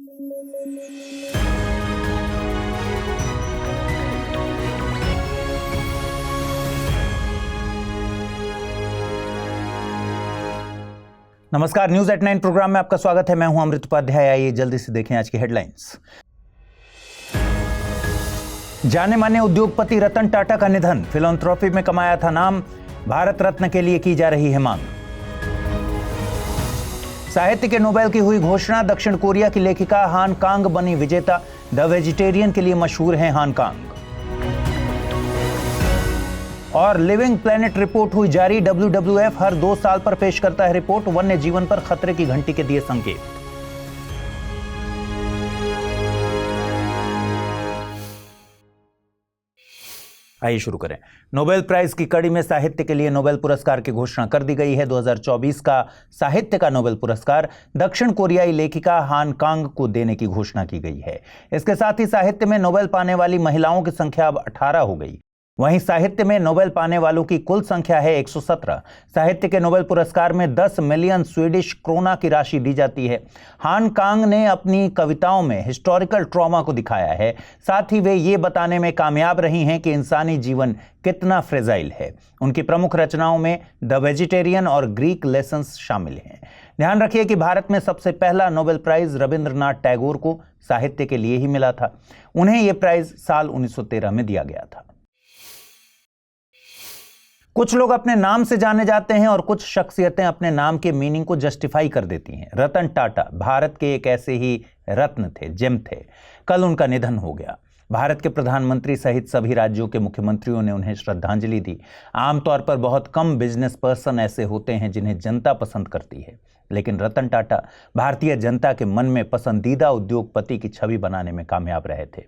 नमस्कार, news at 9 programme में आपका स्वागत है। मैं हूं अमृत उपाध्याय। आइए जल्दी से देखें आज की हेडलाइंस। जाने माने उद्योगपति रतन टाटा का निधन, फिलैंथ्रोपी में कमाया था नाम, भारत रत्न के लिए की जा रही है मांग। साहित्य के नोबेल की हुई घोषणा, दक्षिण कोरिया की लेखिका हान कांग बनी विजेता। द वेजिटेरियन के लिए मशहूर हैं हान कांग। और लिविंग प्लेनेट रिपोर्ट हुई जारी, WWF हर 2 साल पर पेश करता है रिपोर्ट, वन्य जीवन पर खतरे की घंटी के दिए संकेत। आइए शुरू करें। नोबेल प्राइज की कड़ी में साहित्य के लिए नोबेल पुरस्कार की घोषणा कर दी गई है। 2024 का साहित्य का नोबेल पुरस्कार दक्षिण कोरियाई लेखिका हान कांग को देने की घोषणा की गई है। इसके साथ ही साहित्य में नोबेल पाने वाली महिलाओं की संख्या अब 18 हो गई। वहीं साहित्य में नोबेल पाने वालों की कुल संख्या है 117। साहित्य के नोबेल पुरस्कार में 10 मिलियन स्वीडिश क्रोना की राशि दी जाती है। हान कांग ने अपनी कविताओं में हिस्टोरिकल ट्रॉमा को दिखाया है। साथ ही वे ये बताने में कामयाब रही हैं कि इंसानी जीवन कितना फ्रेजाइल है। उनकी प्रमुख रचनाओं में द वेजिटेरियन और ग्रीक लेसन्स शामिल हैं। ध्यान रखिए कि भारत में सबसे पहला नोबेल प्राइज रविंद्रनाथ टैगोर को साहित्य के लिए ही मिला था। उन्हें यह प्राइज साल 1913 में दिया गया था। कुछ लोग अपने नाम से जाने जाते हैं और कुछ शख्सियतें अपने नाम के मीनिंग को जस्टिफाई कर देती हैं। रतन टाटा भारत के एक ऐसे ही रत्न थे, जेम थे। कल उनका निधन हो गया। भारत के प्रधानमंत्री सहित सभी राज्यों के मुख्यमंत्रियों ने उन्हें श्रद्धांजलि दी। आमतौर पर बहुत कम बिजनेस पर्सन ऐसे होते हैं जिन्हें जनता पसंद करती है, लेकिन रतन टाटा भारतीय जनता के मन में पसंदीदा उद्योगपति की छवि बनाने में कामयाब रहे थे।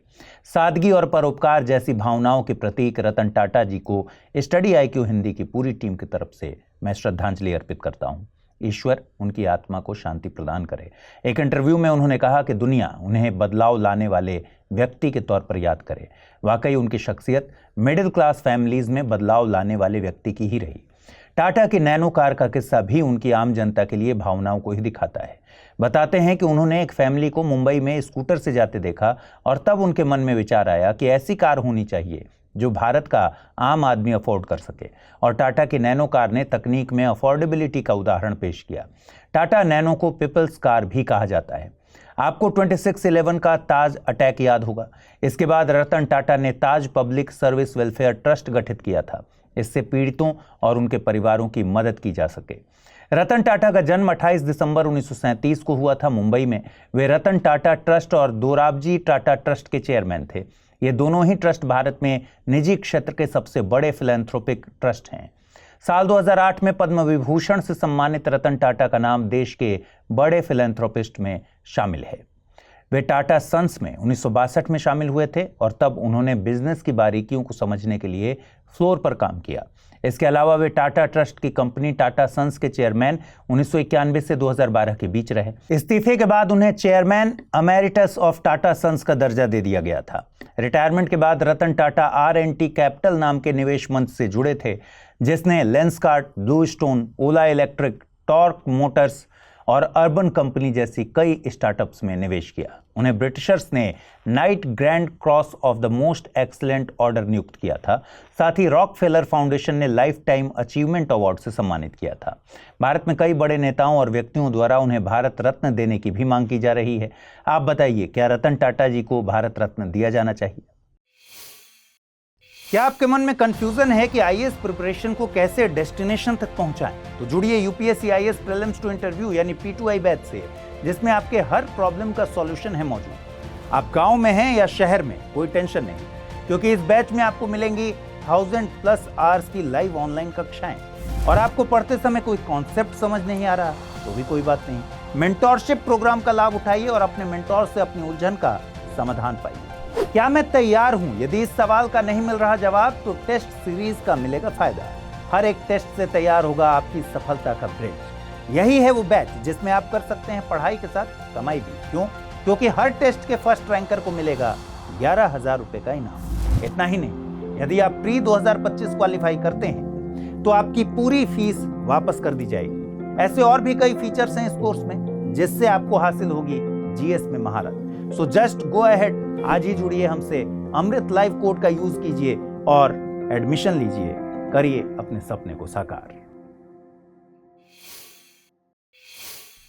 सादगी और परोपकार जैसी भावनाओं के प्रतीक रतन टाटा जी को स्टडी IQ हिंदी की पूरी टीम की तरफ से मैं श्रद्धांजलि अर्पित करता हूं। ईश्वर उनकी आत्मा को शांति प्रदान करे। एक इंटरव्यू में उन्होंने कहा कि दुनिया उन्हें बदलाव लाने वाले व्यक्ति के तौर पर याद करे। वाकई उनकी शख्सियत मिडिल क्लास फैमिलीज में बदलाव लाने वाले व्यक्ति की ही रही। टाटा की नैनो कार का किस्सा भी उनकी आम जनता के लिए भावनाओं को ही दिखाता है। बताते हैं कि उन्होंने एक फैमिली को मुंबई में स्कूटर से जाते देखा और तब उनके मन में विचार आया कि ऐसी कार होनी चाहिए जो भारत का आम आदमी अफोर्ड कर सके, और टाटा की नैनो कार ने तकनीक में अफोर्डेबिलिटी का उदाहरण पेश किया। टाटा नैनो को पीपल्स कार भी कहा जाता है। आपको 26/11 का ताज अटैक याद होगा। इसके बाद रतन टाटा ने ताज पब्लिक सर्विस वेलफेयर ट्रस्ट गठित किया था। इससे पीड़ितों और उनके परिवारों की मदद की जा सके। रतन टाटा का जन्म 28 दिसंबर 1937 को हुआ था मुंबई में। वे रतन टाटा ट्रस्ट और दोराबजी टाटा ट्रस्ट के चेयरमैन थे। ये दोनों ही ट्रस्ट भारत में निजी क्षेत्र के सबसे बड़े फिलैंथ्रोपिक ट्रस्ट हैं। साल 2008 में पद्म विभूषण से सम्मानित रतन टाटा का नाम देश के बड़े फिलैंथ्रोपिस्ट में शामिल है। वे टाटा सन्स में 1962 में शामिल हुए थे और तब उन्होंने बिजनेस की बारीकियों को समझने के लिए फ्लोर पर काम किया। इसके अलावा वे टाटा ट्रस्ट की कंपनी टाटा सन्स के चेयरमैन 1991 से 2012 के बीच रहे। इस्तीफे के बाद उन्हें चेयरमैन अमेरिटस ऑफ टाटा सन्स का दर्जा दे दिया गया था। रिटायरमेंट के बाद रतन टाटा R&T कैपिटल नाम के निवेश मंच से जुड़े थे, जिसने लेंसकार्ट, ब्लू स्टोन, ओला इलेक्ट्रिक, टॉर्क मोटर्स और अर्बन कंपनी जैसी कई स्टार्टअप्स में निवेश किया। उन्हें ब्रिटिशर्स ने night grand cross of the most excellent order नियुक्त किया था। साथ ही रॉकफेलर फाउंडेशन ने लाइफ टाइम अचीवमेंट अवार्ड से सम्मानित किया था। भारत में कई बड़े नेताओं और व्यक्तियों द्वारा उन्हें भारत रत्न देने की भी मांग की जा रही है। आप बताइए, क्या रतन टाटा जी को भारत रत्न दिया जाना चाहिए? क्या आपके मन में कंफ्यूजन है कि IAS प्रिपरेशन को कैसे डेस्टिनेशन तक पहुंचाएं? तो जुड़िए UPSC IAS prelims to interview यानी P2I बैच से, जिसमें आपके हर प्रॉब्लम का सॉल्यूशन है मौजूद। आप गांव में हैं या शहर में, कोई टेंशन नहीं, क्योंकि इस बैच में आपको मिलेंगी 1000+ आवर्स की लाइव ऑनलाइन कक्षाएं। और आपको पढ़ते समय कोई कॉन्सेप्ट समझ नहीं आ रहा तो भी कोई बात नहीं, मेंटोरशिप प्रोग्राम का लाभ उठाइए और अपने मेंटोर से अपनी उलझन का समाधान पाइए। क्या मैं तैयार हूं? यदि इस सवाल का नहीं मिल रहा जवाब तो टेस्ट सीरीज का मिलेगा फायदा। हर एक टेस्ट से तैयार होगा आपकी सफलता का ब्रिज। यही है वो बैच जिसमें आप कर सकते हैं पढ़ाई के साथ कमाई भी। क्यों? क्योंकि हर टेस्ट के फर्स्ट रैंकर को मिलेगा 11,000 रुपए का इनाम। इतना ही नहीं, यदि आप प्री 2025 क्वालिफाई करते हैं तो आपकी पूरी फीस वापस कर दी जाएगी। ऐसे और भी कई फीचर्स हैं इस कोर्स में, जिससे आपको हासिल होगी जीएस में महारत। सो जस्ट गो अहेड, आज ही जुड़िए हमसे, अमृत लाइव कोड का यूज कीजिए और एडमिशन लीजिए, करिए अपने सपने को साकार।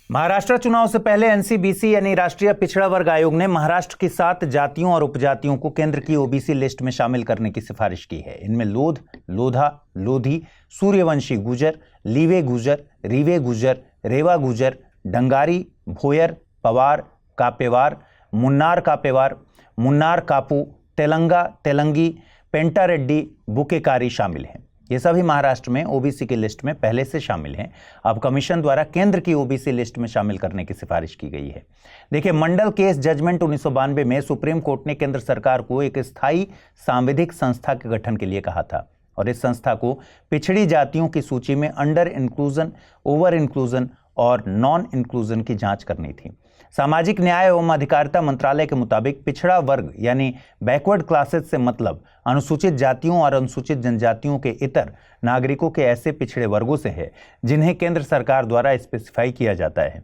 महाराष्ट्र चुनाव से पहले एनसीबीसी यानी राष्ट्रीय पिछड़ा वर्ग आयोग ने महाराष्ट्र की 7 जातियों और उपजातियों को केंद्र की ओबीसी लिस्ट में शामिल करने की सिफारिश की है। इनमें लोध, लोधा, लोधी, सूर्यवंशी गुजर, लीवे गुजर, रीवे गुजर, रेवा गुजर, डंगारी, भोयर, पवार, कापेवार, मुन्नार कापेवार, मुन्नार कापू, तेलंगा, तेलंगी, पेंटा रेड्डी, बुकेकारी शामिल हैं। ये सभी महाराष्ट्र में ओबीसी की लिस्ट में पहले से शामिल हैं। अब कमीशन द्वारा केंद्र की ओबीसी लिस्ट में शामिल करने की सिफारिश की गई है। देखिए, मंडल केस जजमेंट 1992 में सुप्रीम कोर्ट ने केंद्र सरकार को एक स्थायी सांविधिक संस्था के गठन के लिए कहा था और इस संस्था को पिछड़ी जातियों की सूची में अंडर इंक्लूजन, ओवर इंक्लूजन और नॉन इंक्लूजन की जांच करनी थी। सामाजिक न्याय एवं अधिकारिता मंत्रालय के मुताबिक पिछड़ा वर्ग यानी बैकवर्ड क्लासेस से मतलब अनुसूचित जातियों और अनुसूचित जनजातियों के इतर नागरिकों के ऐसे पिछड़े वर्गों से है जिन्हें केंद्र सरकार द्वारा स्पेसिफाई किया जाता है।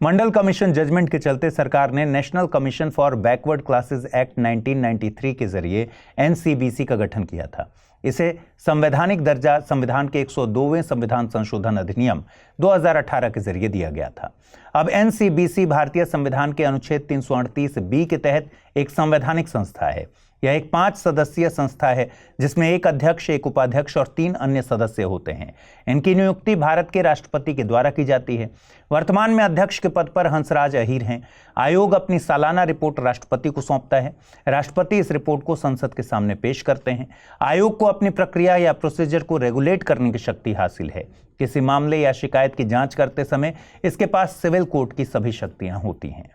मंडल कमीशन जजमेंट के चलते सरकार ने national commission for backward classes act 1993 के जरिए एनसीबीसी का गठन किया था। इसे संवैधानिक दर्जा संविधान के 102वें संविधान संशोधन अधिनियम 2018 के जरिए दिया गया था। अब एनसीबीसी भारतीय संविधान के अनुच्छेद 338 के तहत एक संवैधानिक संस्था है। यह एक 5 सदस्यीय संस्था है जिसमें एक अध्यक्ष, एक उपाध्यक्ष और 3 अन्य सदस्य होते हैं। इनकी नियुक्ति भारत के राष्ट्रपति के द्वारा की जाती है। वर्तमान में अध्यक्ष के पद पर हंसराज अहीर हैं। आयोग अपनी सालाना रिपोर्ट राष्ट्रपति को सौंपता है। राष्ट्रपति इस रिपोर्ट को संसद के सामने पेश करते हैं। आयोग को अपनी प्रक्रिया या प्रोसीजर को रेगुलेट करने की शक्ति हासिल है। किसी मामले या शिकायत की जांच करते समय इसके पास सिविल कोर्ट की सभी शक्तियां होती हैं।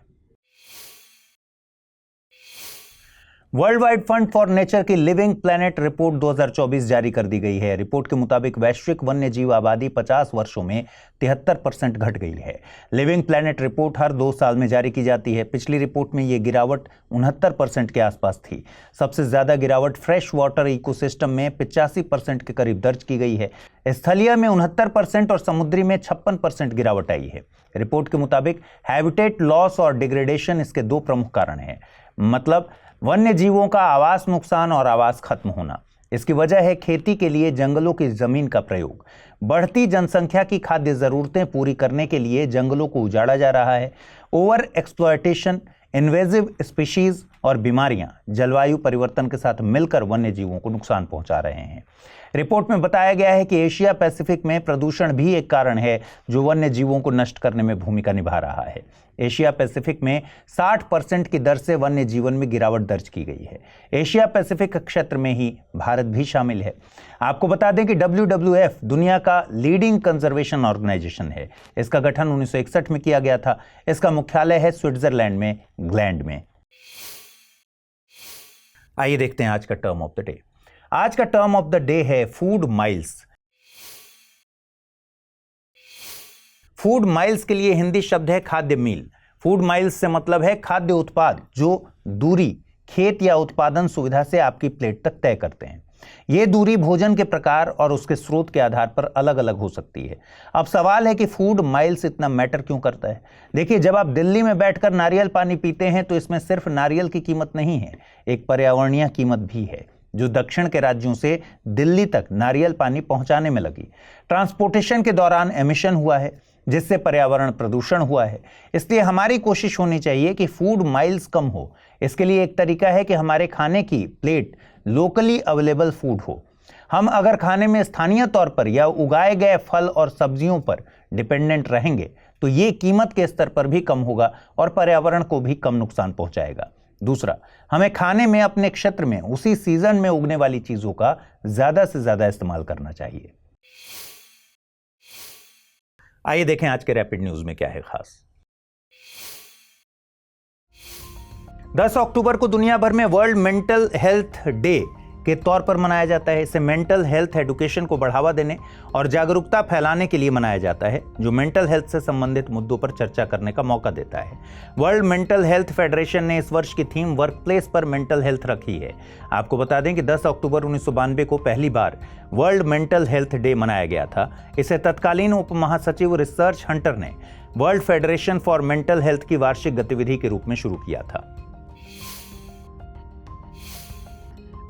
World wide fund for nature की लिविंग प्लैनेट रिपोर्ट 2024 जारी कर दी गई है। रिपोर्ट के मुताबिक वैश्विक वन्य जीव आबादी 50 वर्षों में 73% घट गई है। लिविंग प्लैनेट रिपोर्ट हर 2 साल में जारी की जाती है। पिछली रिपोर्ट में ये गिरावट 69% के आसपास थी। सबसे ज्यादा गिरावट फ्रेश वाटर इकोसिस्टम में 85% के करीब दर्ज की गई है। स्थलीय में 69% और समुद्री में 56% गिरावट आई है। रिपोर्ट के मुताबिक हैबिटेट लॉस और डिग्रेडेशन इसके 2 प्रमुख कारण हैं। मतलब वन्य जीवों का आवास नुकसान और आवास खत्म होना। इसकी वजह है खेती के लिए जंगलों की जमीन का प्रयोग। बढ़ती जनसंख्या की खाद्य जरूरतें पूरी करने के लिए जंगलों को उजाड़ा जा रहा है। ओवर एक्सप्लॉयटेशन, इन्वेजिव स्पीशीज और बीमारियां जलवायु परिवर्तन के साथ मिलकर वन्य जीवों को नुकसान पहुंचा रहे हैं। रिपोर्ट में बताया गया है कि एशिया पैसिफिक में प्रदूषण भी एक कारण है जो वन्य जीवों को नष्ट करने में भूमिका निभा रहा है। एशिया पैसिफिक में 60% की दर से वन्य जीवन में गिरावट दर्ज की गई है। एशिया पैसिफिक क्षेत्र में ही भारत भी शामिल है। आपको बता दें कि WWF दुनिया का लीडिंग कंजर्वेशन ऑर्गेनाइजेशन है। इसका गठन 1961 में किया गया था। इसका मुख्यालय है स्विट्जरलैंड में ग्लैंड में। आइए देखते हैं आज का टर्म ऑफ द डे। आज का टर्म ऑफ द डे है फूड माइल्स। फूड माइल्स के लिए हिंदी शब्द है खाद्य मील। फूड माइल्स से मतलब है खाद्य उत्पाद जो दूरी खेत या उत्पादन सुविधा से आपकी प्लेट तक तय करते हैं। ये दूरी भोजन के प्रकार और उसके स्रोत के आधार पर अलग अलग हो सकती है। अब सवाल है कि फूड माइल्स इतना मैटर क्यों करता है। देखिए, जब आप दिल्ली में बैठकर नारियल पानी पीते हैं तो इसमें सिर्फ नारियल की कीमत नहीं है, एक पर्यावरणीय कीमत भी है जो दक्षिण के राज्यों से दिल्ली तक नारियल पानी पहुंचाने में लगी। ट्रांसपोर्टेशन के दौरान एमिशन हुआ है जिससे पर्यावरण प्रदूषण हुआ है। इसलिए हमारी कोशिश होनी चाहिए कि फूड माइल्स कम हो। इसके लिए एक तरीका है कि हमारे खाने की प्लेट लोकली अवेलेबल फूड हो। हम अगर खाने में स्थानीय तौर पर या उगाए गए फल और सब्जियों पर डिपेंडेंट रहेंगे तो ये कीमत के स्तर पर भी कम होगा और पर्यावरण को भी कम नुकसान पहुंचाएगा। दूसरा, हमें खाने में अपने क्षेत्र में उसी सीजन में उगने वाली चीजों का ज्यादा से ज्यादा इस्तेमाल करना चाहिए। आइए देखें आज के रैपिड न्यूज में क्या है खास। 10 अक्टूबर को दुनिया भर में वर्ल्ड मेंटल हेल्थ डे के तौर पर मनाया जाता है। इसे मेंटल हेल्थ एजुकेशन को बढ़ावा देने और जागरूकता फैलाने के लिए मनाया जाता है, जो मेंटल हेल्थ से संबंधित मुद्दों पर चर्चा करने का मौका देता है। वर्ल्ड मेंटल हेल्थ फेडरेशन ने इस वर्ष की थीम वर्कप्लेस पर मेंटल हेल्थ रखी है। आपको बता दें कि 10 अक्टूबर 1992 को पहली बार वर्ल्ड मेंटल हेल्थ डे मनाया गया था। इसे तत्कालीन उप महासचिव रिसर्च हंटर ने world federation for mental health की वार्षिक गतिविधि के रूप में शुरू किया था।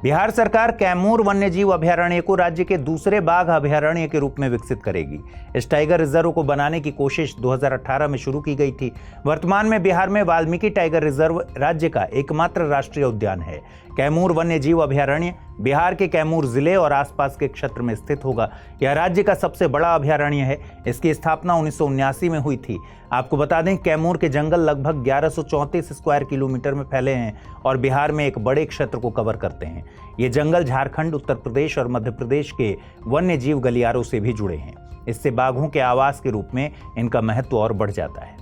बिहार सरकार कैमूर वन्यजीव अभयारण्य को राज्य के दूसरे बाघ अभयारण्य के रूप में विकसित करेगी। इस टाइगर रिजर्व को बनाने की कोशिश 2018 में शुरू की गई थी। वर्तमान में बिहार में वाल्मीकि टाइगर रिजर्व राज्य का एकमात्र राष्ट्रीय उद्यान है। कैमूर वन्यजीव अभयारण्य बिहार के कैमूर जिले और आसपास के क्षेत्र में स्थित होगा। यह राज्य का सबसे बड़ा अभयारण्य है। इसकी स्थापना 1979 में हुई थी। आपको बता दें, कैमूर के जंगल लगभग 1134 स्क्वायर किलोमीटर में फैले हैं और बिहार में एक बड़े क्षेत्र को कवर करते हैं। ये जंगल झारखंड, उत्तर प्रदेश और मध्य प्रदेश के वन्य जीव गलियारों से भी जुड़े हैं। इससे बाघों के आवास के रूप में इनका महत्व और बढ़ जाता है।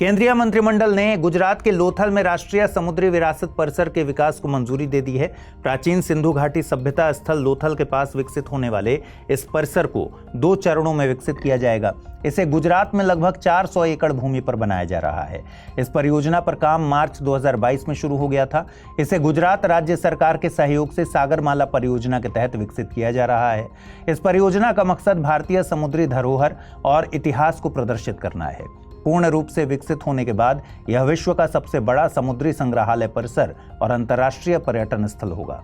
केंद्रीय मंत्रिमंडल ने गुजरात के लोथल में राष्ट्रीय समुद्री विरासत परिसर के विकास को मंजूरी दे दी है। प्राचीन सिंधु घाटी सभ्यता स्थल लोथल के पास विकसित होने वाले इस परिसर को 2 चरणों में विकसित किया जाएगा। इसे गुजरात में लगभग 400 एकड़ भूमि पर बनाया जा रहा है। इस परियोजना पर काम मार्च 2022 में शुरू हो गया था। इसे गुजरात राज्य सरकार के सहयोग से सागरमाला परियोजना के तहत विकसित किया जा रहा है। इस परियोजना का मकसद भारतीय समुद्री धरोहर और इतिहास को प्रदर्शित करना है। पूर्ण रूप से विकसित होने के बाद यह विश्व का सबसे बड़ा समुद्री संग्रहालय परिसर और अंतर्राष्ट्रीय पर्यटन स्थल होगा।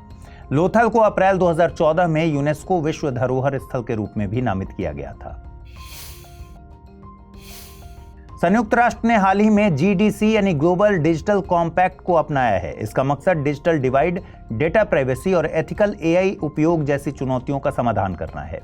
लोथल को अप्रैल 2014 में यूनेस्को विश्व धरोहर स्थल के रूप में भी नामित किया गया था। संयुक्त राष्ट्र ने हाल ही में GDC यानी ग्लोबल डिजिटल कॉम्पैक्ट को अपनाया है। इसका मकसद डिजिटल डिवाइड, डेटा प्राइवेसी और एथिकल AI उपयोग जैसी चुनौतियों का समाधान करना है।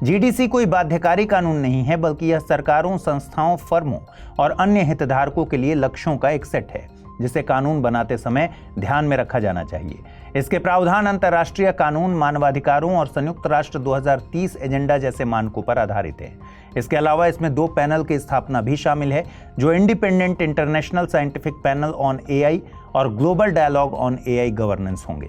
GDC कोई बाध्यकारी कानून नहीं है, बल्कि यह सरकारों, संस्थाओं, फर्मों और अन्य हितधारकों के लिए लक्ष्यों का एक सेट है जिसे कानून बनाते समय ध्यान में रखा जाना चाहिए। इसके प्रावधान अंतर्राष्ट्रीय कानून, मानवाधिकारों और संयुक्त राष्ट्र 2030 एजेंडा जैसे मानकों पर आधारित है। इसके अलावा इसमें 2 पैनल की स्थापना भी शामिल है, जो independent international scientific panel on AI और global dialogue on AI governance होंगे।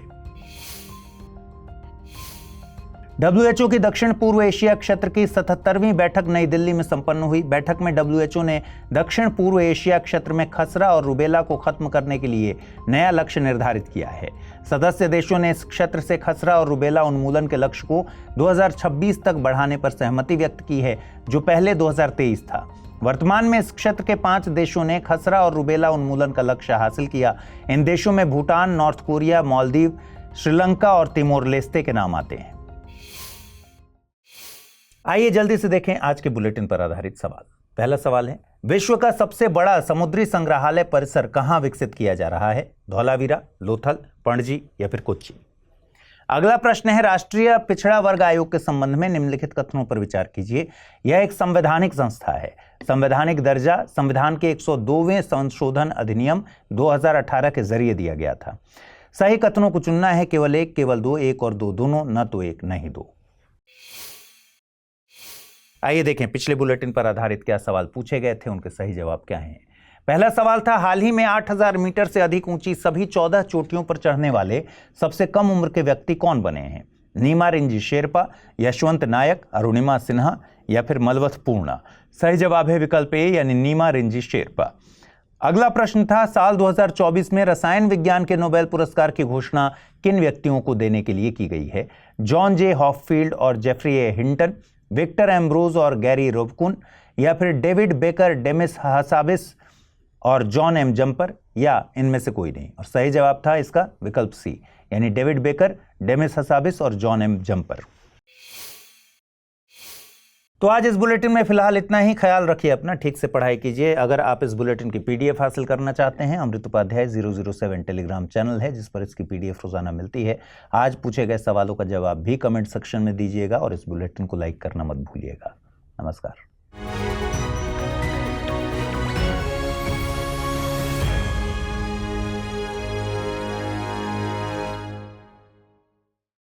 WHO की दक्षिण पूर्व एशिया क्षेत्र की 77वीं बैठक नई दिल्ली में संपन्न हुई। बैठक में WHO ने दक्षिण पूर्व एशिया क्षेत्र में खसरा और रुबेला को खत्म करने के लिए नया लक्ष्य निर्धारित किया है। सदस्य देशों ने इस क्षेत्र से खसरा और रुबेला उन्मूलन के लक्ष्य को 2026 तक बढ़ाने पर सहमति व्यक्त की है, जो पहले 2023 था। वर्तमान में इस क्षेत्र के 5 देशों ने खसरा और रुबेला उन्मूलन का लक्ष्य हासिल किया। इन देशों में भूटान, नॉर्थ कोरिया, मालदीव, श्रीलंका और तिमोर लेस्ते के नाम आते हैं। आइए जल्दी से देखें आज के बुलेटिन पर आधारित सवाल। पहला सवाल है, विश्व का सबसे बड़ा समुद्री संग्रहालय परिसर कहां विकसित किया जा रहा है? धौलावीरा, लोथल, पणजी या फिर कोच्चि? अगला प्रश्न है, राष्ट्रीय पिछड़ा वर्ग आयोग के संबंध में निम्नलिखित कथनों पर विचार कीजिए। यह एक संवैधानिक संस्था है। संवैधानिक दर्जा संविधान के 102वें संशोधन अधिनियम 2018 के जरिए दिया गया था। सही कथनों को चुनना है, केवल 1, केवल 2, 1 और 2 दोनों, न तो 1 न ही 2। आइए देखें पिछले बुलेटिन पर आधारित क्या सवाल पूछे गए थे, उनके सही जवाब क्या हैं। पहला सवाल था, हाल ही में 8000 मीटर से अधिक ऊंची सभी 14 चोटियों पर चढ़ने वाले सबसे कम उम्र के व्यक्ति कौन बने हैं? नीमा रिंजी शेरपा, यशवंत नायक, अरुणिमा सिन्हा या फिर मलवथ पूर्णा? सही जवाब है विकल्प ए यानी नीमा रिंजी शेरपा। अगला प्रश्न था, साल 2024 में रसायन विज्ञान के नोबेल पुरस्कार की घोषणा किन व्यक्तियों को देने के लिए की गई है? जॉन जे हॉफील्ड और जेफरी ए हिंटन, विक्टर एम्ब्रोज और गैरी रोवकुन या फिर डेविड बेकर, डेमिस हासाबिस और जॉन एम जंपर, या इनमें से कोई नहीं? और सही जवाब था इसका विकल्प सी यानी डेविड बेकर, डेमिस हासाबिस और जॉन एम जंपर। तो आज इस बुलेटिन में फिलहाल इतना ही। ख्याल रखिए अपना, ठीक से पढ़ाई कीजिए। अगर आप इस बुलेटिन की PDF हासिल करना चाहते हैं, अमृत उपाध्याय 007 टेलीग्राम चैनल है जिस पर इसकी PDF रोजाना मिलती है। आज पूछे गए सवालों का जवाब भी कमेंट सेक्शन में दीजिएगा और इस बुलेटिन को लाइक करना मत भूलिएगा। नमस्कार।